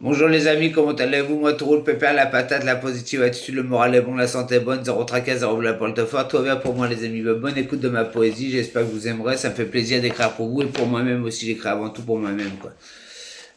Bonjour les amis, comment allez-vous? Moi, tout roule, pépère, la patate, la positive attitude, le moral est bon, la santé est bonne, zéro tracas, zéro la portefeuille. Tout va bien pour moi les amis. Bonne écoute de ma poésie, j'espère que vous aimerez, ça me fait plaisir d'écrire pour vous et pour moi-même aussi, j'écris avant tout pour moi-même quoi.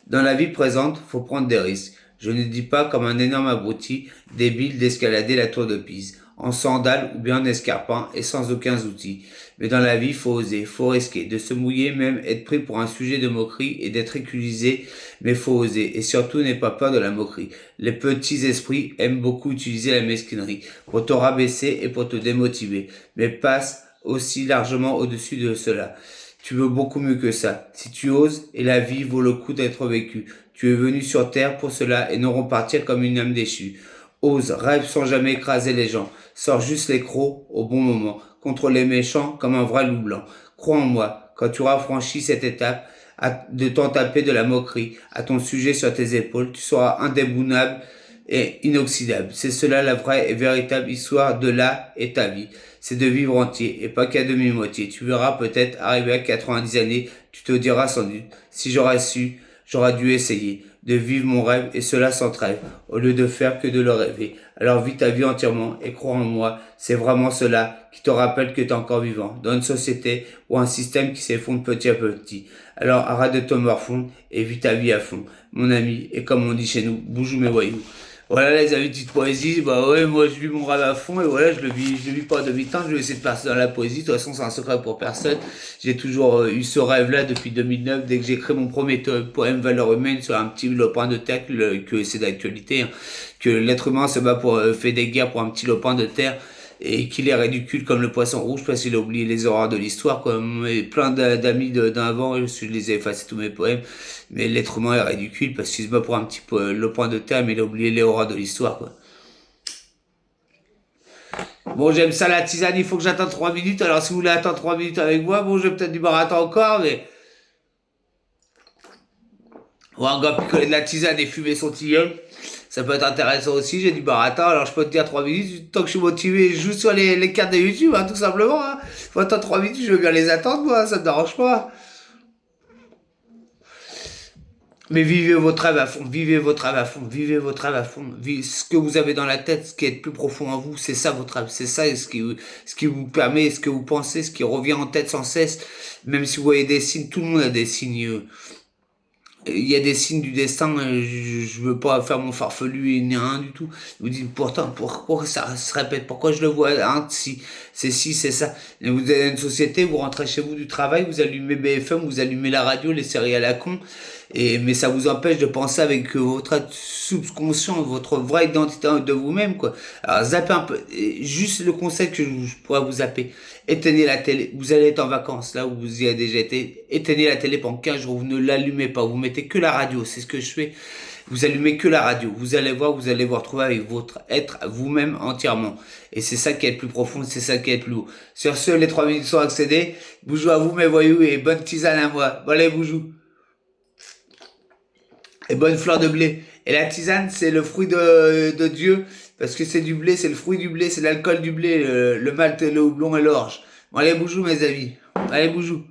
Dans la vie présente, faut prendre des risques. Je ne dis pas comme un énorme abruti, débile d'escalader la tour de Pise, en sandales ou bien en escarpins et sans aucun outil. Mais dans la vie, faut oser, faut risquer, de se mouiller, même être pris pour un sujet de moquerie et d'être utilisé, mais faut oser. Et surtout, n'aie pas peur de la moquerie. Les petits esprits aiment beaucoup utiliser la mesquinerie pour te rabaisser et pour te démotiver, mais passe aussi largement au-dessus de cela. Tu veux beaucoup mieux que ça. Si tu oses, et la vie vaut le coup d'être vécue. Tu es venu sur terre pour cela et non repartir comme une âme déchue. Ose, rêve sans jamais écraser les gens. Sors juste les crocs au bon moment, contre les méchants comme un vrai loup blanc. Crois en moi, quand tu auras franchi cette étape, de t'en taper de la moquerie à ton sujet sur tes épaules, tu seras indéboulonnable et inoxydable. C'est cela la vraie et véritable histoire de là et ta vie. C'est de vivre entier et pas qu'à demi-moitié. Tu verras peut-être arriver à 90 années, tu te diras sans doute, si j'aurais su, j'aurais dû essayer de vivre mon rêve et cela sans trêve, au lieu de faire que de le rêver. Alors vis ta vie entièrement et crois en moi, c'est vraiment cela qui te rappelle que tu es encore vivant, dans une société ou un système qui s'effondre petit à petit. Alors arrête de te morfondre et vis ta vie à fond, mon ami, et comme on dit chez nous, bougou mes voyous. Voilà les amis, petite poésie, bah ouais, moi je vis mon rêve à fond et voilà, je le vis pas à demi-temps, je vais essayer de passer dans la poésie, de toute façon c'est un secret pour personne. J'ai toujours eu ce rêve-là depuis 2009, dès que j'ai écrit mon premier poème Valeurs humaines sur un petit lopin de terre, que c'est d'actualité, hein, que l'être humain se bat pour fait des guerres pour un petit lopin de terre et qu'il est ridicule comme le poisson rouge parce qu'il a oublié les horreurs de l'histoire quoi. Et plein d'amis d'avant, je les ai effacés tous mes poèmes, mais l'être humain est ridicule parce qu'il se bat pour un petit peu le point de terre mais il a oublié les horreurs de l'histoire quoi. Bon, j'aime ça la tisane, il faut que j'attende 3 minutes, alors si vous voulez attendre 3 minutes avec moi, bon, je vais peut-être du marathon encore, mais bon, un gars picoler de la tisane et fumer son tilleul, ça peut être intéressant aussi, j'ai du baratin, alors je peux te dire 3 minutes, tant que je suis motivé, je joue sur les cartes de YouTube, hein, tout simplement, hein. Faut attendre 3 minutes, je veux bien les attendre, moi, ça me dérange pas. Mais vivez votre rêve à fond, vivez votre rêve à fond, vivez votre rêve à fond. Ce que vous avez dans la tête, ce qui est le plus profond en vous, c'est ça votre rêve. C'est ça ce qui vous permet, ce que vous pensez, ce qui revient en tête sans cesse. Même si vous voyez des signes, tout le monde a des signes. Il y a des signes du destin, je veux pas faire mon farfelu ni rien du tout. Vous dites pourtant, pourquoi ça se répète, pourquoi je le vois, hein, si, c'est ça. Et vous êtes dans une société, vous rentrez chez vous du travail, vous allumez BFM, vous allumez la radio, les séries à la con, mais ça vous empêche de penser avec votre être subconscient, votre vraie identité de vous-même, quoi. Alors zappez un peu, et juste le conseil que je pourrais vous zapper, éteignez la télé, vous allez être en vacances, là où vous y avez déjà été, éteignez la télé pendant 15 jours, vous ne l'allumez pas, vous mettez que la radio, c'est ce que je fais, vous allumez que la radio, vous allez vous retrouver avec votre être vous-même entièrement, et c'est ça qui est le plus profond, c'est ça qui est le plus haut. Sur ce, les 3 minutes sont accédées, boujou à vous mes voyous, et bonne tisane à moi, bon allez boujou, et bonne fleur de blé, et la tisane c'est le fruit de Dieu, parce que c'est du blé, c'est le fruit du blé, c'est l'alcool du blé, le malt, le houblon et l'orge. Bon allez boujou mes amis, allez boujou.